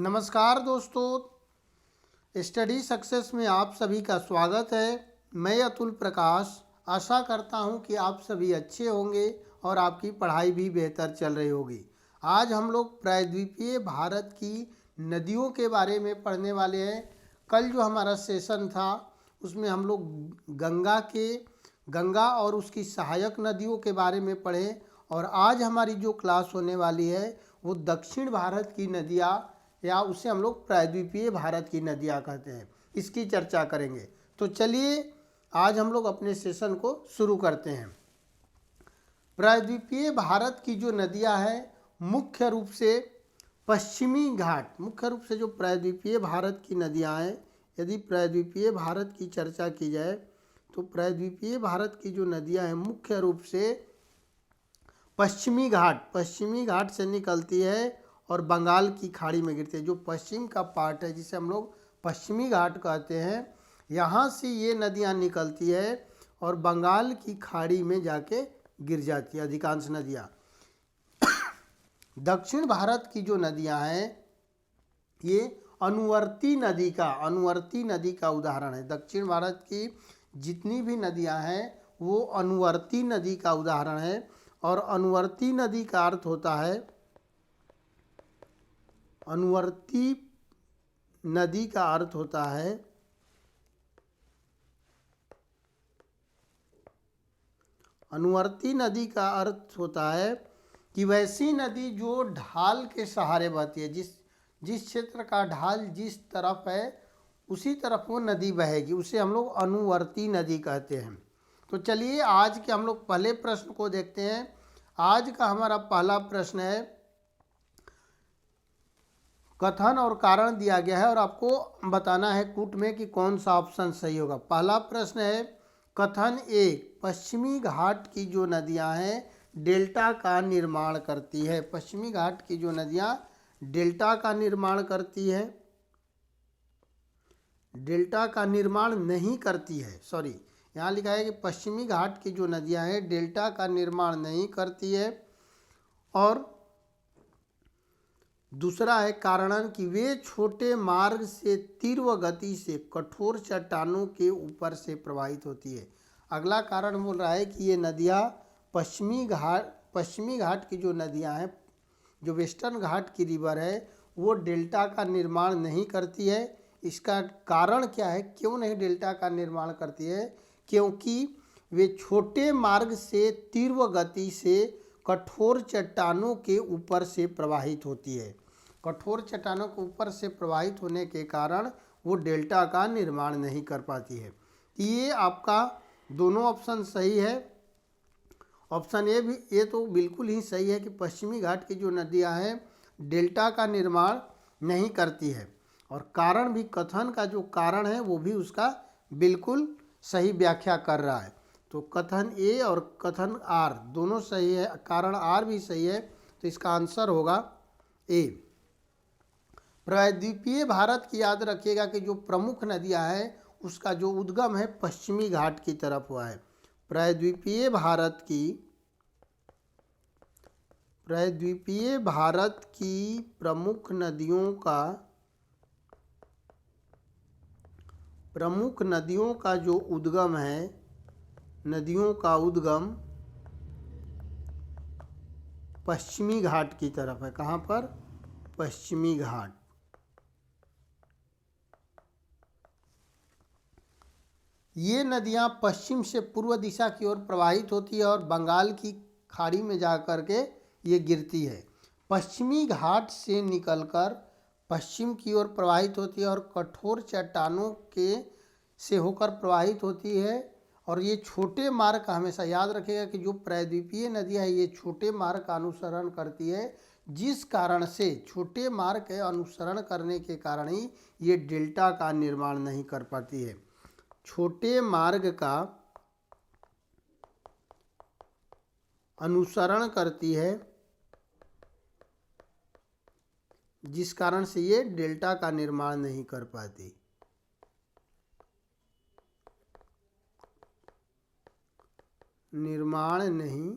नमस्कार दोस्तों, study success में आप सभी का स्वागत है। मैं अतुल प्रकाश आशा करता हूं कि आप सभी अच्छे होंगे और आपकी पढ़ाई भी बेहतर चल रही होगी। आज हम लोग प्रायद्वीपीय भारत की नदियों के बारे में पढ़ने वाले हैं। कल जो हमारा सेशन था उसमें हम लोग गंगा और उसकी सहायक नदियों के बारे में पढ़े और आज हमारी जो क्लास होने वाली है वो दक्षिण भारत की नदियाँ या उसे हम लोग प्रायद्वीपीय भारत की नदियाँ कहते हैं, इसकी चर्चा करेंगे। तो चलिए आज हम लोग अपने सेशन को शुरू करते हैं। प्रायद्वीपीय भारत की जो नदियाँ हैं मुख्य रूप से मुख्य रूप से जो प्रायद्वीपीय भारत की नदियाँ हैं, यदि प्रायद्वीपीय भारत की चर्चा की जाए तो प्रायद्वीपीय भारत की जो नदियाँ हैं मुख्य रूप से पश्चिमी घाट से निकलती है और बंगाल की खाड़ी में गिरती है। जो पश्चिम का पार्ट है जिसे हम लोग पश्चिमी घाट कहते हैं, यहाँ से ये नदियाँ निकलती है और बंगाल की खाड़ी में जाके गिर जाती है अधिकांश नदियाँ। दक्षिण भारत की जो नदियाँ हैं ये अनुवर्ती नदी का उदाहरण है। दक्षिण भारत की जितनी भी नदियाँ हैं वो अनुवर्ती नदी का उदाहरण है और अनुवर्ती नदी का अर्थ होता है अनुवर्ती नदी का अर्थ होता है अनुवर्ती नदी का अर्थ होता है कि वैसी नदी जो ढाल के सहारे बहती है। जिस क्षेत्र का ढाल जिस तरफ है उसी तरफ वो नदी बहेगी, उसे हम लोग अनुवर्ती नदी कहते हैं। तो चलिए आज के हम लोग पहले प्रश्न को देखते हैं। आज का हमारा पहला प्रश्न है, कथन और कारण दिया गया है और आपको बताना है कूट में कि कौन सा ऑप्शन सही होगा। पहला प्रश्न है, कथन एक, पश्चिमी घाट की जो नदियां हैं डेल्टा का निर्माण करती है। पश्चिमी घाट की जो नदियां डेल्टा का निर्माण करती है, डेल्टा का निर्माण नहीं करती है। सॉरी, यहाँ लिखा है कि पश्चिमी घाट की जो नदियां हैं डेल्टा का निर्माण नहीं करती है। और दूसरा है कारणन कि वे छोटे मार्ग से तीव्र गति से कठोर चट्टानों के ऊपर से प्रवाहित होती है। अगला कारण बोल रहा है कि ये नदियाँ पश्चिमी घाट की जो नदियाँ हैं, जो वेस्टर्न घाट की रिवर है, वो डेल्टा का निर्माण नहीं करती है। इसका कारण क्या है, क्यों नहीं डेल्टा का निर्माण करती है? क्योंकि वे छोटे मार्ग से तीव्र गति से कठोर चट्टानों के ऊपर से प्रवाहित होती है। कठोर चट्टानों के ऊपर से प्रवाहित होने के कारण वो डेल्टा का निर्माण नहीं कर पाती है। ये आपका दोनों ऑप्शन सही है। ऑप्शन ए भी, ये तो बिल्कुल ही सही है कि पश्चिमी घाट की जो नदियाँ हैं डेल्टा का निर्माण नहीं करती है। और कारण भी, कथन का जो कारण है वो भी उसका बिल्कुल सही व्याख्या कर रहा है। तो कथन ए और कथन आर दोनों सही है, कारण आर भी सही है। तो इसका आंसर होगा ए। प्रायद्वीपीय भारत की याद रखिएगा कि जो प्रमुख नदियां हैं उसका जो उद्गम है पश्चिमी घाट की तरफ हुआ है। प्रायद्वीपीय भारत की प्रमुख नदियों का जो उद्गम है, नदियों का उद्गम पश्चिमी घाट की तरफ है। कहाँ पर? पश्चिमी घाट। ये नदियाँ पश्चिम से पूर्व दिशा की ओर प्रवाहित होती है और बंगाल की खाड़ी में जा कर के ये गिरती है। पश्चिमी घाट से निकलकर पश्चिम की ओर प्रवाहित होती है और कठोर चट्टानों के से होकर प्रवाहित होती है। और ये छोटे मार्ग का, हमेशा याद रखिएगा कि जो प्रायद्वीपीय नदियाँ है ये छोटे मार्ग का अनुसरण करती है, जिस कारण से छोटे मार्ग के अनुसरण करने के कारण ही ये डेल्टा का निर्माण नहीं कर पाती है। छोटे मार्ग का अनुसरण करती है जिस कारण से ये डेल्टा का निर्माण नहीं कर पाती। निर्माण नहीं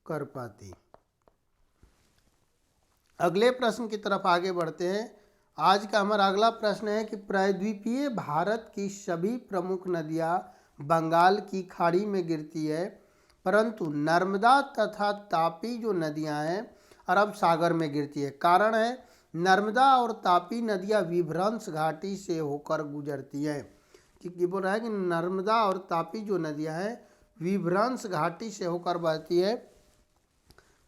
कर पाती। अगले प्रश्न की तरफ आगे बढ़ते हैं। आज का हमारा अगला प्रश्न है कि प्रायद्वीपीय भारत की सभी प्रमुख नदियां बंगाल की खाड़ी में गिरती है, परंतु नर्मदा तथा तापी जो नदियां हैं अरब सागर में गिरती है। कारण है नर्मदा और तापी नदियां विभ्रंश घाटी से होकर गुजरती हैं। कि बोल रहा है कि नर्मदा और तापी जो नदियां हैं विभ्रंश घाटी से होकर बहती है।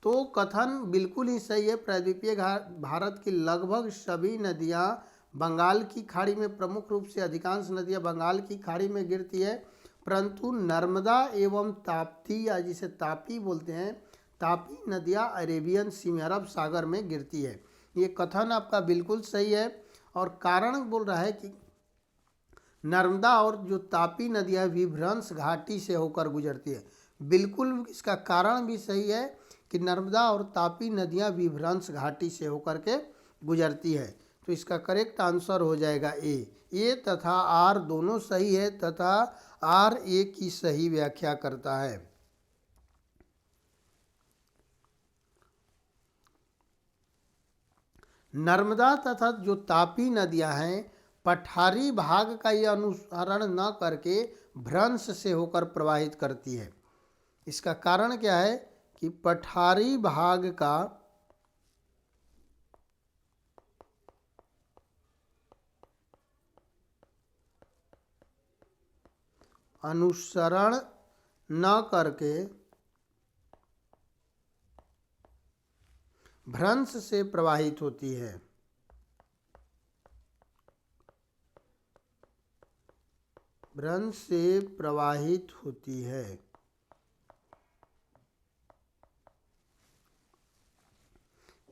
तो कथन बिल्कुल ही सही है। प्रायद्वीपीय भारत की लगभग सभी नदियां बंगाल की खाड़ी में, प्रमुख रूप से अधिकांश नदियां बंगाल की खाड़ी में गिरती है, परंतु नर्मदा एवं ताप्ती या जिसे तापी बोलते हैं, तापी नदियां अरेबियन सी में, अरब सागर में गिरती है। ये कथन आपका बिल्कुल सही है। और कारण बोल रहा है कि नर्मदा और जो तापी नदियां विभ्रंश घाटी से होकर गुजरती है। बिल्कुल इसका कारण भी सही है कि नर्मदा और तापी नदियां विभ्रंश घाटी से होकर के गुजरती है। तो इसका करेक्ट आंसर हो जाएगा ए तथा आर दोनों सही है तथा आर ए की सही व्याख्या करता है। नर्मदा तथा जो तापी नदियां हैं पठारी भाग का यह अनुसरण न करके भ्रंश से होकर प्रवाहित करती है। इसका कारण क्या है कि पठारी भाग का अनुसरण न करके भ्रंश से प्रवाहित होती है। भ्रंश से प्रवाहित होती है।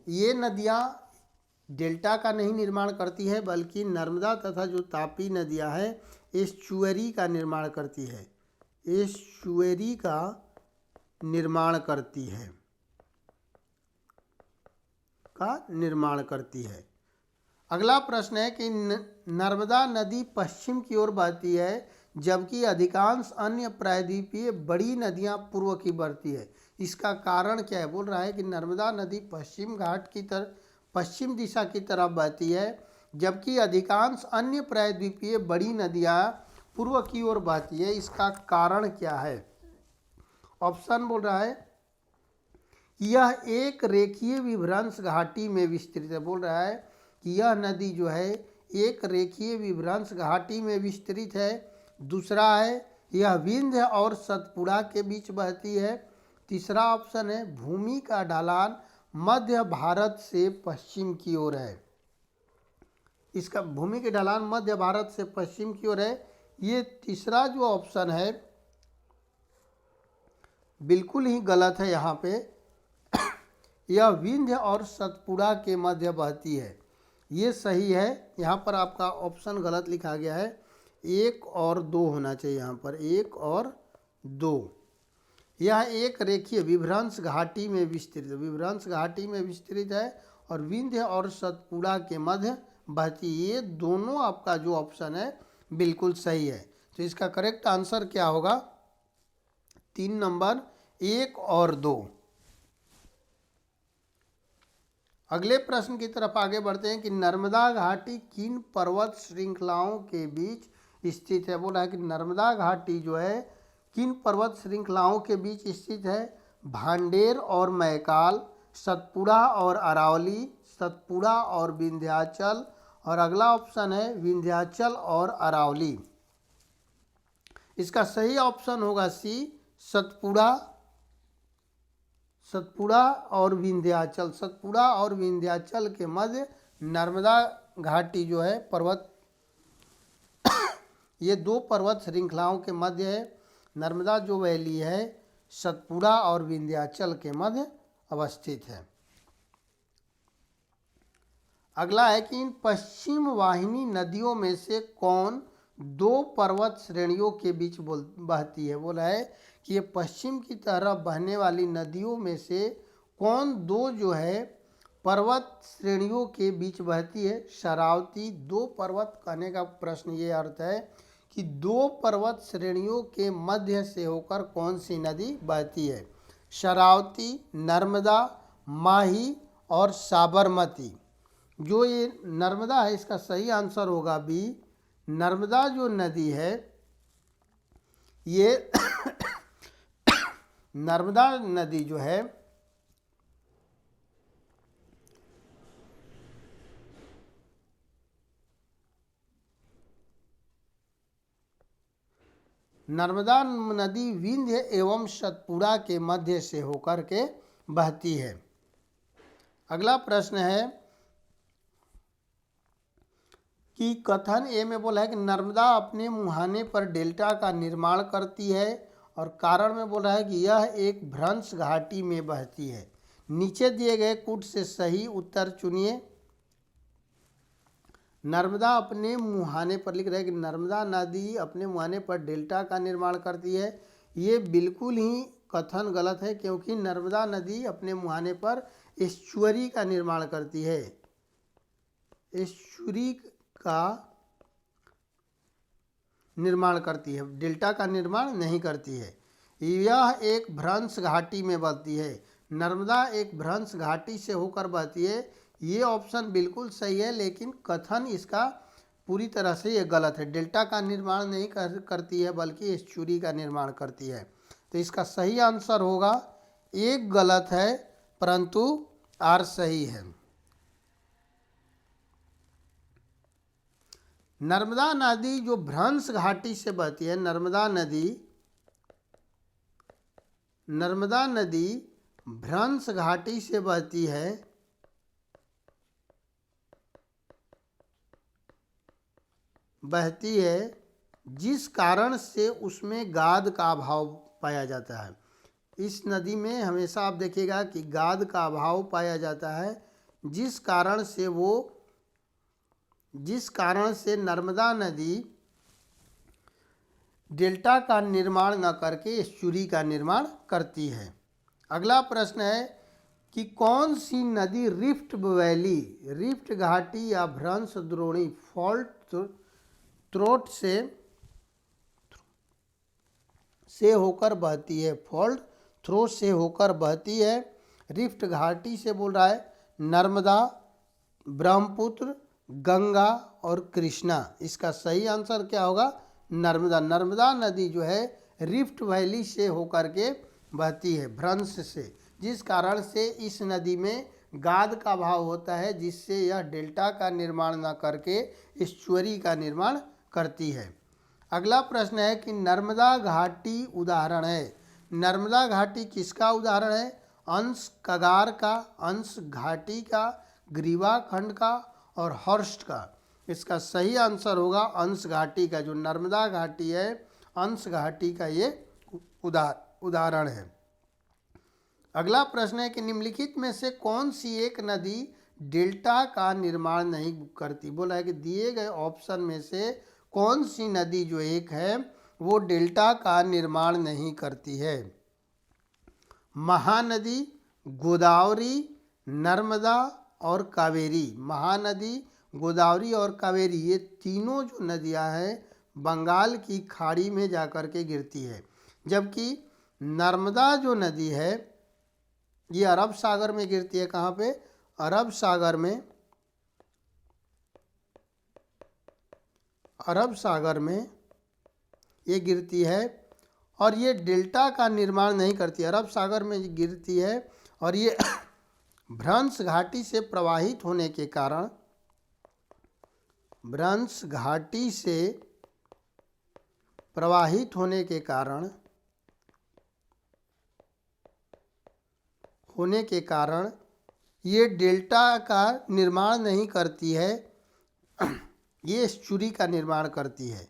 ये नदियाँ डेल्टा का नहीं निर्माण करती है, बल्कि नर्मदा तथा जो तापी नदियाँ हैं एस्चुअरी का निर्माण करती है। एस्चुअरी का निर्माण करती है अगला प्रश्न है कि नर्मदा नदी पश्चिम की ओर बहती है, जबकि अधिकांश अन्य प्रायद्वीपीय बड़ी नदियां पूर्व की बहती है। इसका कारण क्या है? बोल रहा है कि नर्मदा नदी पश्चिम घाट की तरफ, पश्चिम दिशा की तरफ बहती है, जबकि अधिकांश अन्य प्रायद्वीपीय बड़ी नदियां पूर्व की ओर बहती है। इसका कारण क्या है? ऑप्शन बोल रहा है यह एक रेखीय विभ्रंश घाटी में विस्तृत है। बोल रहा है कि यह नदी जो है एक रेखीय विभ्रंश घाटी में विस्तृत है। दूसरा है यह विंध्य और सतपुड़ा के बीच बहती है। तीसरा ऑप्शन है भूमि का ढलान मध्य भारत से पश्चिम की ओर है। इसका भूमि के ढलान मध्य भारत से पश्चिम की ओर है। ये तीसरा जो ऑप्शन है बिल्कुल ही गलत है। यहाँ पे यह विंध्य और सतपुड़ा के मध्य बहती है, ये सही है। यहाँ पर आपका ऑप्शन गलत लिखा गया है, 1 और 2 होना चाहिए। यहाँ पर 1 और 2। यह एक रेखीय विभ्रंश घाटी में विस्तृत है और विंध्य और सतपुड़ा के मध्य बहती। ये दोनों आपका जो ऑप्शन है बिल्कुल सही है। तो इसका करेक्ट आंसर क्या होगा? 3 नंबर 1 और 2। अगले प्रश्न की तरफ आगे बढ़ते हैं कि नर्मदा घाटी किन पर्वत श्रृंखलाओं के बीच स्थित है। बोला है कि नर्मदा घाटी जो है किन पर्वत श्रृंखलाओं के बीच स्थित है? भांडेर और मैकाल, सतपुड़ा और अरावली, सतपुड़ा और विंध्याचल, और अगला ऑप्शन है विंध्याचल और अरावली। इसका सही ऑप्शन होगा सी, सतपुड़ा और विंध्याचल। सतपुड़ा और विंध्याचल के मध्य नर्मदा घाटी जो है पर्वत ये 2 पर्वत श्रृंखलाओं के मध्य है। नर्मदा जो वैली है सतपुड़ा और विंध्याचल के मध्य अवस्थित है। अगला है कि इन पश्चिम वाहिनी नदियों में से कौन 2 पर्वत श्रेणियों के बीच बहती है। बोला है कि ये पश्चिम की तरफ बहने वाली नदियों में से कौन 2 जो है पर्वत श्रेणियों के बीच बहती है? शरावती। 2 पर्वत कहने का प्रश्न ये अर्थ है कि 2 पर्वत श्रेणियों के मध्य से होकर कौन सी नदी बहती है? शरावती, नर्मदा, माही और साबरमती। जो ये नर्मदा है इसका सही आंसर होगा बी। नर्मदा जो नदी है ये नर्मदा नदी जो है नर्मदा नदी विंध्य एवं सतपुड़ा के मध्य से होकर के बहती है। अगला प्रश्न है कि कथन ए में बोला है कि नर्मदा अपने मुहाने पर डेल्टा का निर्माण करती है, और कारण में बोल रहा है कि यह एक भ्रंश घाटी में बहती है। नीचे दिए गए कूट से सही उत्तर चुनिए। नर्मदा अपने मुहाने पर, लिख रहे हैं कि नर्मदा नदी अपने मुहाने पर डेल्टा का निर्माण करती है। ये बिल्कुल ही कथन गलत है, क्योंकि नर्मदा नदी अपने मुहाने पर एस्चुअरी का निर्माण करती है। एस्चुअरी का निर्माण करती है, डेल्टा का निर्माण नहीं करती है। यह एक भ्रंश घाटी में बहती है। नर्मदा एक भ्रंश घाटी से होकर बहती है। ये ऑप्शन बिल्कुल सही है, लेकिन कथन इसका पूरी तरह से ये गलत है। डेल्टा का निर्माण नहीं करती है, बल्कि एस्चुअरी का निर्माण करती है। तो इसका सही आंसर होगा, एक गलत है परंतु आर सही है। नर्मदा नदी जो भ्रंश घाटी से बहती है, नर्मदा नदी भ्रंश घाटी से बहती है, जिस कारण से उसमें गाद का अभाव पाया जाता है। इस नदी में हमेशा आप देखिएगा कि गाद का अभाव पाया जाता है, जिस कारण से नर्मदा नदी डेल्टा का निर्माण न करके एस्चुअरी का निर्माण करती है। अगला प्रश्न है कि कौन सी नदी रिफ्ट घाटी या भ्रंश द्रोणी फॉल्ट थ्रोट से होकर बहती है। फॉल्ट थ्रोट से होकर बहती है। रिफ्ट घाटी से बोल रहा है नर्मदा, ब्रह्मपुत्र, गंगा और कृष्णा। इसका सही आंसर क्या होगा? नर्मदा। नर्मदा नदी जो है रिफ्ट वैली से होकर के बहती है, भ्रंश से, जिस कारण से इस नदी में गाद का अभाव होता है, जिससे यह डेल्टा का निर्माण न करके एस्चुअरी का निर्माण करती है। अगला प्रश्न है कि नर्मदा घाटी उदाहरण है। नर्मदा घाटी किसका उदाहरण है? अंश कगार का, अंश घाटी का, ग्रीवा खंड का और हर्स्ट का। इसका सही आंसर होगा अंश घाटी का। जो नर्मदा घाटी है अंश घाटी का ये उदाहरण है। अगला प्रश्न है कि निम्नलिखित में से कौन सी एक नदी डेल्टा का निर्माण नहीं करती? बोला है कि दिए गए ऑप्शन में से कौन सी नदी जो एक है वो डेल्टा का निर्माण नहीं करती है? महानदी, गोदावरी, नर्मदा और कावेरी। महानदी, गोदावरी और कावेरी ये तीनों जो नदियां हैं बंगाल की खाड़ी में जाकर के गिरती है, जबकि नर्मदा जो नदी है ये अरब सागर में गिरती है। कहाँ पे? अरब सागर में ये गिरती है, और ये डेल्टा का निर्माण नहीं करती। अरब सागर में गिरती है और ये भ्रंश घाटी से प्रवाहित होने के कारण, भ्रंश घाटी से प्रवाहित होने के कारण ये डेल्टा का निर्माण नहीं करती है, ये एस्चुअरी का निर्माण करती है।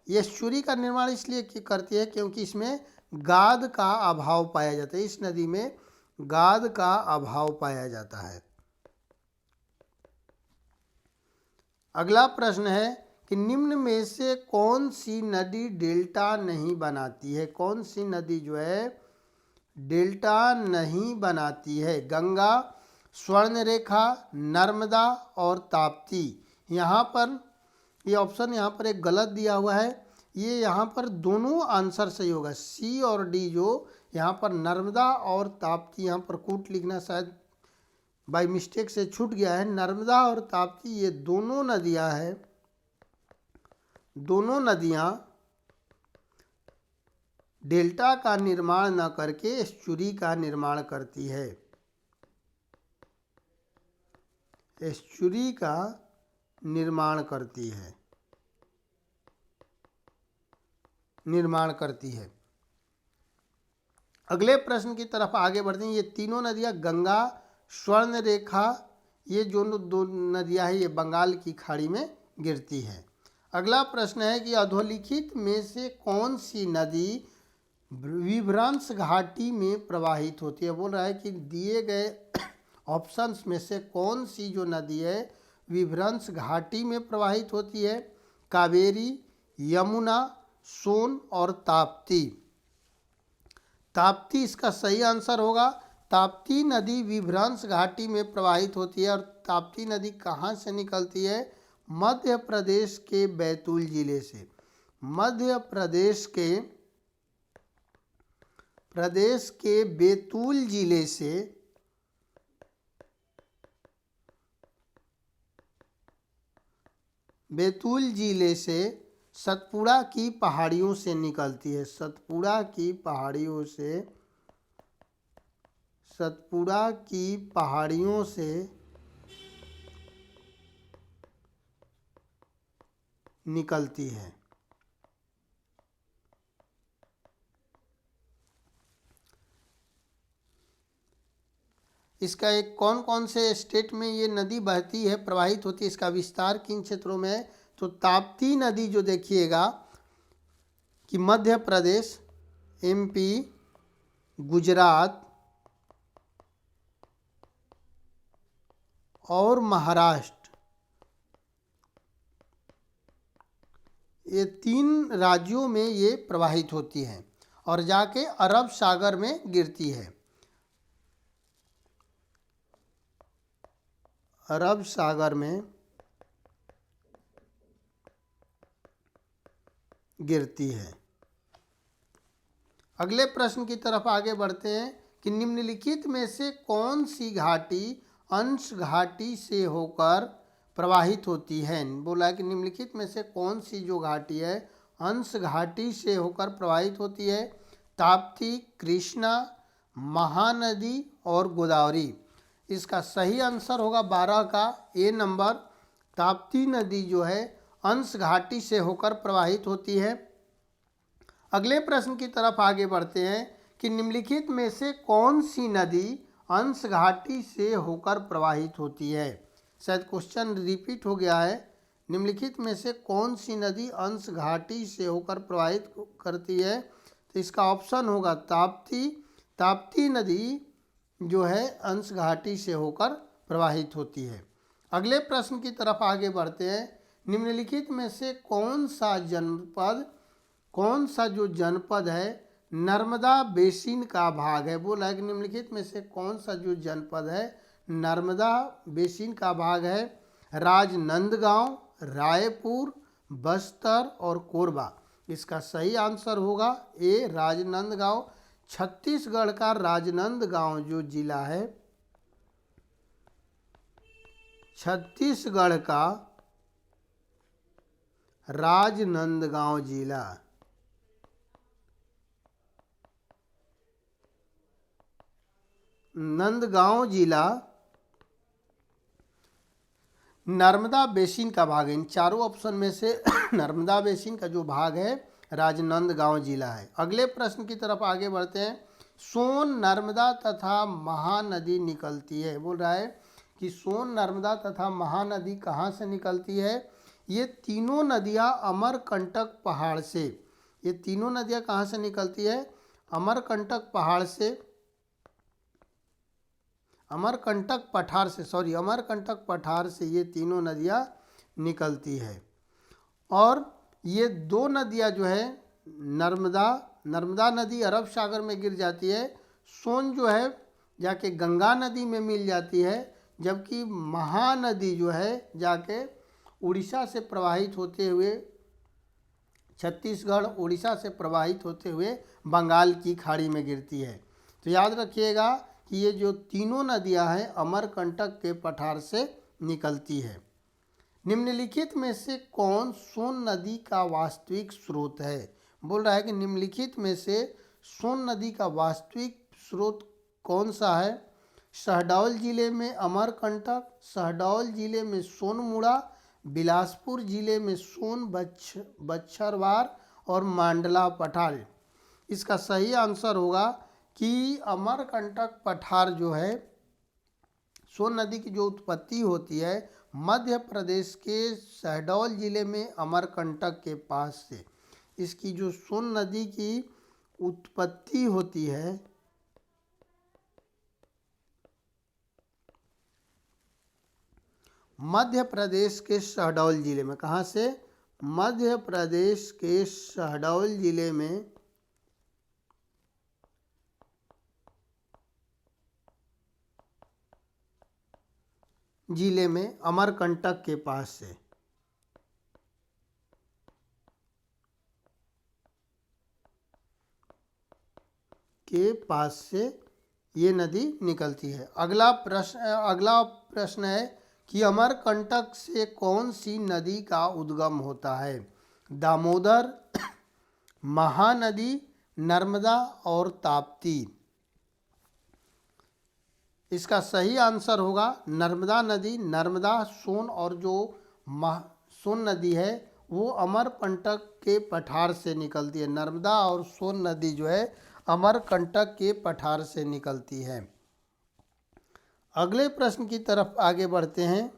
ये एस्चुअरी का निर्माण इसलिए करती है क्योंकि इसमें गाद का अभाव पाया जाता है। इस नदी में गाद का अभाव पाया जाता है। अगला प्रश्न है कि निम्न में से कौन सी नदी डेल्टा नहीं बनाती है? कौन सी नदी जो है डेल्टा नहीं बनाती है? गंगा, स्वर्णरेखा, नर्मदा और ताप्ती। यहाँ पर ये ऑप्शन यहाँ पर एक गलत दिया हुआ है। ये यहाँ पर दोनों आंसर सही होगा, सी और डी। जो यहाँ पर नर्मदा और ताप्ती, यहाँ पर कूट लिखना शायद बाय मिस्टेक से छूट गया है। नर्मदा और ताप्ती ये दोनों नदियाँ हैं, दोनों नदियाँ डेल्टा का निर्माण न करके एस्चुरी का निर्माण करती है, एस्चुरी का निर्माण करती है, निर्माण करती है। अगले प्रश्न की तरफ आगे बढ़ते हैं। ये तीनों नदियाँ गंगा, स्वर्ण रेखा, ये जो दो नदियाँ हैं ये बंगाल की खाड़ी में गिरती है। अगला प्रश्न है कि अधोलिखित में से कौन सी नदी विभ्रंश घाटी में प्रवाहित होती है। बोल रहा है कि दिए गए ऑप्शंस में से कौन सी जो नदी है विभ्रंश घाटी में प्रवाहित होती है। कावेरी, यमुना, सोन और ताप्ती। ताप्ती इसका सही आंसर होगा। ताप्ती नदी विभ्रंश घाटी में प्रवाहित होती है। और ताप्ती नदी कहाँ से निकलती है? मध्य प्रदेश के बैतूल जिले से। मध्य प्रदेश के बैतूल जिले से सतपुड़ा की पहाड़ियों से निकलती है। सतपुड़ा की पहाड़ियों से निकलती है। इसका एक कौन कौन से स्टेट में ये नदी बहती है, प्रवाहित होती है, इसका विस्तार किन क्षेत्रों में है? तो ताप्ती नदी जो देखिएगा कि मध्य प्रदेश, एमपी, गुजरात और महाराष्ट्र, ये 3 राज्यों में ये प्रवाहित होती है और जाके अरब सागर में गिरती है। अरब सागर में गिरती है। अगले प्रश्न की तरफ आगे बढ़ते हैं कि निम्नलिखित में से कौन सी घाटी अंश घाटी से होकर प्रवाहित होती है। बोला है कि निम्नलिखित में से कौन सी जो घाटी है अंश घाटी से होकर प्रवाहित होती है। ताप्ती, कृष्णा, महानदी और गोदावरी। इसका सही आंसर होगा 12 का ए नंबर। ताप्ती नदी जो है अंश घाटी से होकर प्रवाहित होती है। अगले प्रश्न की तरफ आगे बढ़ते हैं कि निम्नलिखित में से कौन सी नदी अंश घाटी से होकर प्रवाहित होती है। शायद क्वेश्चन रिपीट हो गया है। निम्नलिखित में से कौन सी नदी अंश घाटी से होकर प्रवाहित करती है, तो इसका ऑप्शन होगा ताप्ती। ताप्ती नदी जो है अंश घाटी से होकर प्रवाहित होती है। अगले प्रश्न की तरफ आगे बढ़ते हैं। निम्नलिखित में से कौन सा जो जनपद है नर्मदा बेसिन का भाग है। बोला है कि निम्नलिखित में से कौन सा जो जनपद है नर्मदा बेसिन का भाग है। राजनांदगांव, रायपुर, बस्तर और कोरबा। इसका सही आंसर होगा ए राजनांदगांव। छत्तीसगढ़ का राजनांदगांव जो जिला है, छत्तीसगढ़ का राजनांदगांव जिला नर्मदा बेसिन का भाग है। इन चारों ऑप्शन में से नर्मदा बेसिन का जो भाग है राजनांदगांव जिला है। अगले प्रश्न की तरफ आगे बढ़ते हैं। सोन, नर्मदा तथा महानदी निकलती है। बोल रहा है कि सोन, नर्मदा तथा महानदी कहाँ से निकलती है। ये तीनों नदियाँ अमरकंटक पहाड़ से, ये तीनों नदियाँ कहाँ से निकलती है? अमरकंटक पहाड़ से, अमरकंटक पठार से ये तीनों नदियाँ निकलती है। और ये 2 नदियाँ जो है नर्मदा नदी अरब सागर में गिर जाती है। सोन जो है जाके गंगा नदी में मिल जाती है, जबकि महानदी जो है जाके उड़ीसा से प्रवाहित होते हुए छत्तीसगढ़ उड़ीसा से प्रवाहित होते हुए बंगाल की खाड़ी में गिरती है। तो याद रखिएगा कि ये जो तीनों नदियां हैं अमरकंटक के पठार से निकलती है। निम्नलिखित में से कौन सोन नदी का वास्तविक स्रोत है? बोल रहा है कि निम्नलिखित में से सोन नदी का वास्तविक स्रोत कौन सा है? शहडोल जिले में अमरकंटक, शहडोल जिले में सोनमुड़ा, बिलासपुर जिले में सोन बच्छरवार और मांडला पठार। इसका सही आंसर होगा कि अमरकंटक पठार जो है, सोन नदी की जो उत्पत्ति होती है मध्य प्रदेश के शहडोल जिले में अमरकंटक के पास से। इसकी जो सोन नदी की उत्पत्ति होती है मध्य प्रदेश के शहडोल जिले में। कहाँ से? मध्य प्रदेश के शहडोल जिले में अमरकंटक के पास से ये नदी निकलती है। अगला प्रश्न है कि अमरकंटक से कौन सी नदी का उद्गम होता है? दामोदर, महानदी, नर्मदा और ताप्ती। इसका सही आंसर होगा नर्मदा नदी। नर्मदा सोन और जो सोन नदी है वो अमरकंटक के पठार से निकलती है। नर्मदा और सोन नदी जो है अमरकंटक के पठार से निकलती है। अगले प्रश्न की तरफ आगे बढ़ते हैं।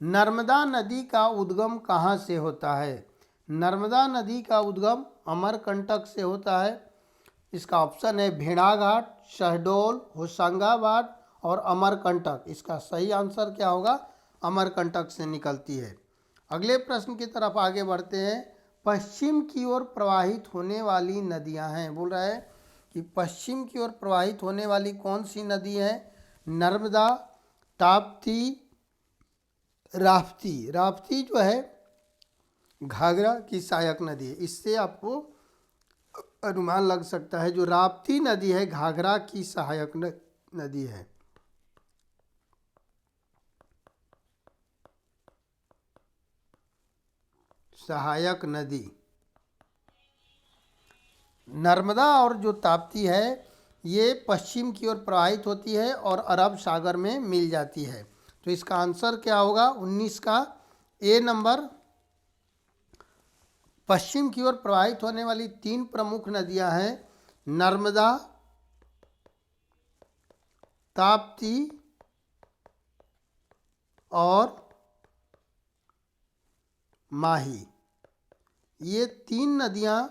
नर्मदा नदी का उद्गम कहाँ से होता है? नर्मदा नदी का उद्गम अमरकंटक से होता है। इसका ऑप्शन है भेड़ाघाट, शहडोल, होशंगाबाद और अमरकंटक। इसका सही आंसर क्या होगा? अमरकंटक से निकलती है। अगले प्रश्न की तरफ आगे बढ़ते हैं। पश्चिम की ओर प्रवाहित होने वाली नदियां हैं। बोल रहा है कि पश्चिम की ओर प्रवाहित होने वाली कौन सी नदी है? नर्मदा, ताप्ती, राप्ती। राप्ती जो है घाघरा की सहायक नदी है। इससे आपको अनुमान लग सकता है जो राप्ती नदी है घाघरा की सहायक नदी है। सहायक नदी नर्मदा और जो ताप्ती है ये पश्चिम की ओर प्रवाहित होती है और अरब सागर में मिल जाती है। तो इसका आंसर क्या होगा? 19 का ए नंबर। पश्चिम की ओर प्रवाहित होने वाली 3 प्रमुख नदियां हैं नर्मदा, ताप्ती और माही। ये 3 नदियां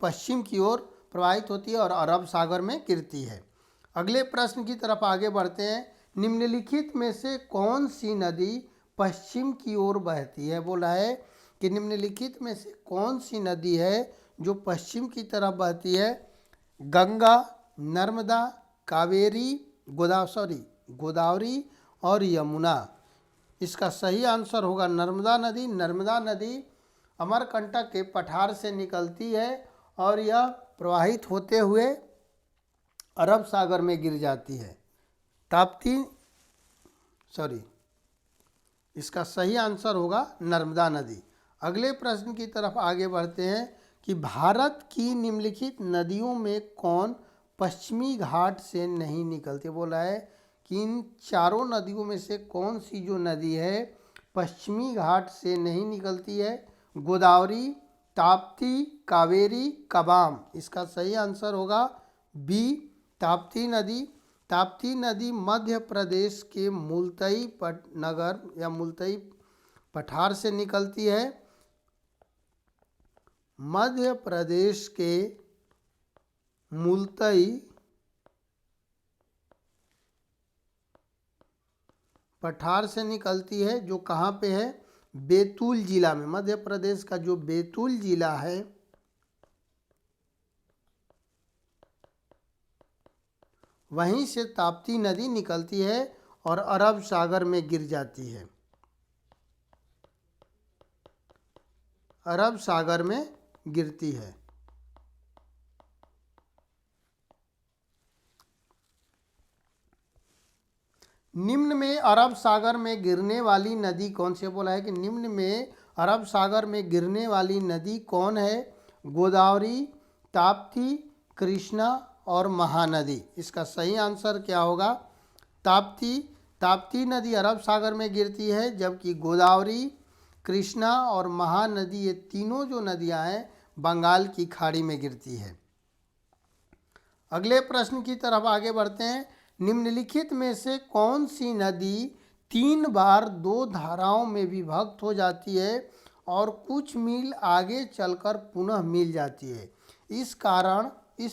पश्चिम की ओर प्रवाहित होती है और अरब सागर में गिरती है। अगले प्रश्न की तरफ आगे बढ़ते हैं। निम्नलिखित में से कौन सी नदी पश्चिम की ओर बहती है? बोला है कि निम्नलिखित में से कौन सी नदी है जो पश्चिम की तरफ बहती है? गंगा, नर्मदा, कावेरी, गोदावरी और यमुना। इसका सही आंसर होगा नर्मदा नदी। नर्मदा नदी अमरकंटक के पठार से निकलती है और यह प्रवाहित होते हुए अरब सागर में गिर जाती है। इसका सही आंसर होगा नर्मदा नदी। अगले प्रश्न की तरफ आगे बढ़ते हैं कि भारत की निम्नलिखित नदियों में कौन पश्चिमी घाट से नहीं निकलती? बोला है कि इन चारों नदियों में से कौन सी जो नदी है पश्चिमी घाट से नहीं निकलती है? गोदावरी, ताप्ती, कावेरी, कबाम। इसका सही आंसर होगा बी, ताप्ती नदी। ताप्ती नदी मध्य प्रदेश के मुल्तई नगर या मुल्तई पठार से निकलती है। मध्य प्रदेश के मुल्तई पठार से निकलती है जो कहाँ पे है? बैतूल जिला में। मध्य प्रदेश का जो बैतूल जिला है वहीं से ताप्ती नदी निकलती है और अरब सागर में गिर जाती है। अरब सागर में गिरती है। निम्न में अरब सागर में गिरने वाली नदी कौन से बोला है कि निम्न में अरब सागर में गिरने वाली नदी कौन है? गोदावरी, ताप्ती, कृष्णा और महानदी। इसका सही आंसर क्या होगा? ताप्ती। ताप्ती नदी अरब सागर में गिरती है, जबकि गोदावरी, कृष्णा और महानदी ये तीनों जो नदियां हैं बंगाल की खाड़ी में गिरती है। अगले प्रश्न की तरफ आगे बढ़ते हैं। निम्नलिखित में से कौन सी नदी 3 बार 2 धाराओं में विभक्त हो जाती है और कुछ मील आगे चलकर पुनः मिल जाती है? इस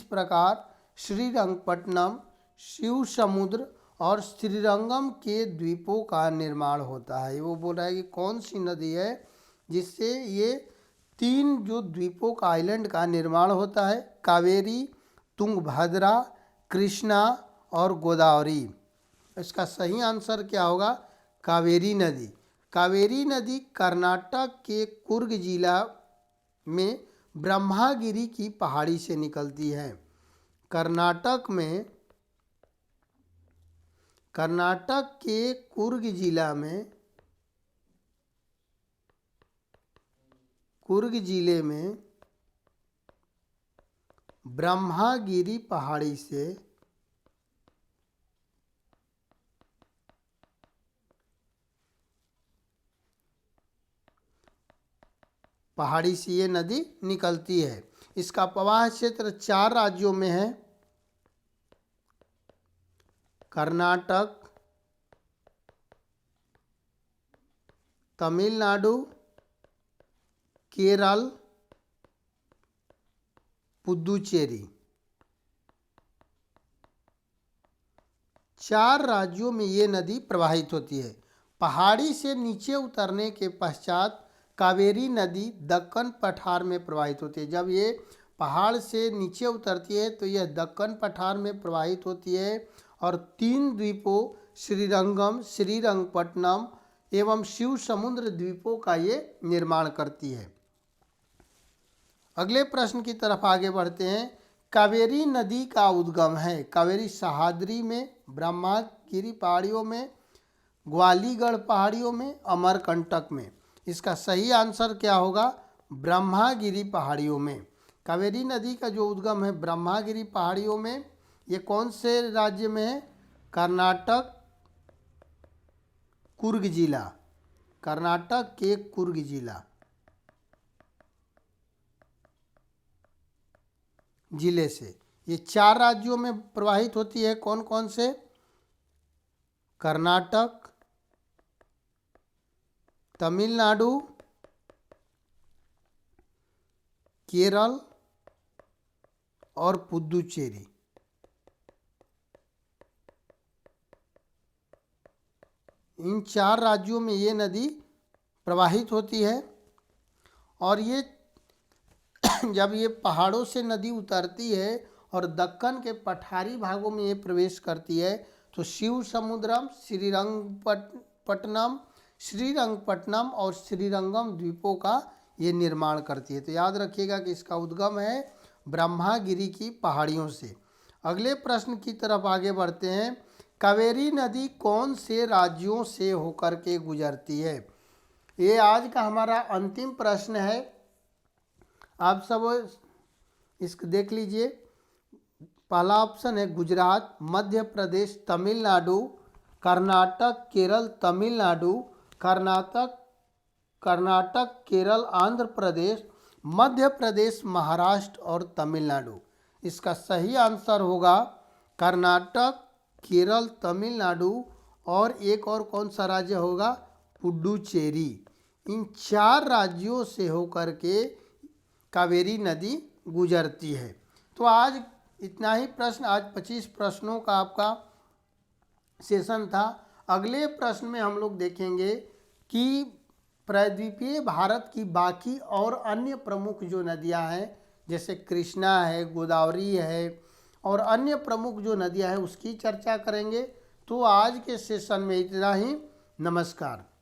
प्रकार श्रीरंगपट्टनम, शिव समुद्र और श्रीरंगम के द्वीपों का निर्माण होता है। वो बोल रहा है कि कौन सी नदी है जिससे ये 3 जो द्वीपों का आइलैंड का निर्माण होता है? कावेरी, तुंगभद्रा, कृष्णा और गोदावरी। इसका सही आंसर क्या होगा? कावेरी नदी। कावेरी नदी कर्नाटक के कुर्ग जिला में ब्रह्मागिरी की पहाड़ी से निकलती है। कर्नाटक के कुर्ग जिले में ब्रह्मागिरी पहाड़ी से ये नदी निकलती है। इसका प्रवाह क्षेत्र 4 राज्यों में है: कर्नाटक, तमिलनाडु, केरल, पुदुचेरी। 4 राज्यों में ये नदी प्रवाहित होती है। पहाड़ी से नीचे उतरने के पश्चात कावेरी नदी दक्कन पठार में प्रवाहित होती है। जब ये पहाड़ से नीचे उतरती है तो यह दक्कन पठार में प्रवाहित होती है और 3 द्वीपों श्रीरंगम, श्रीरंगपट्टनम एवं शिव समुद्र द्वीपों का ये निर्माण करती है। अगले प्रश्न की तरफ आगे बढ़ते हैं। कावेरी नदी का उद्गम है। कावेरी सह्याद्री में, ब्रह्मागिरी पहाड़ियों में, ग्वालीगढ़ पहाड़ियों में, अमरकंटक में। इसका सही आंसर क्या होगा? ब्रह्मागिरी पहाड़ियों में। कावेरी नदी का जो उद्गम है ब्रह्मागिरी पहाड़ियों में। ये कौन से राज्य में है? कर्नाटक, कुर्ग जिला। कर्नाटक के कुर्ग जिले से ये 4 राज्यों में प्रवाहित होती है। कौन कौन से? कर्नाटक, तमिलनाडु, केरल और पुदुचेरी। इन 4 राज्यों में ये नदी प्रवाहित होती है और ये जब ये पहाड़ों से नदी उतरती है और दक्कन के पठारी भागों में ये प्रवेश करती है तो शिव समुद्रम, श्रीरंगपट्टनम और श्रीरंगम द्वीपों का ये निर्माण करती है। तो याद रखिएगा कि इसका उद्गम है ब्रह्मागिरी की पहाड़ियों से। अगले प्रश्न की तरफ आगे बढ़ते हैं। कावेरी नदी कौन से राज्यों से होकर के गुजरती है? ये आज का हमारा अंतिम प्रश्न है। आप सब इसको देख लीजिए। पहला ऑप्शन है गुजरात, मध्य प्रदेश, तमिलनाडु, कर्नाटक, केरल, तमिलनाडु, कर्नाटक, केरल, आंध्र प्रदेश, मध्य प्रदेश, महाराष्ट्र और तमिलनाडु। इसका सही आंसर होगा कर्नाटक, केरल, तमिलनाडु और एक और कौन सा राज्य होगा? पुडुचेरी। इन 4 राज्यों से होकर के कावेरी नदी गुजरती है। तो आज इतना ही प्रश्न, आज 25 प्रश्नों का आपका सेशन था। अगले प्रश्न में हम लोग देखेंगे कि प्रायद्वीपीय भारत की बाकी और अन्य प्रमुख जो नदियां हैं, जैसे कृष्णा है, गोदावरी है और अन्य प्रमुख जो नदियां हैं उसकी चर्चा करेंगे। तो आज के सेशन में इतना ही। नमस्कार।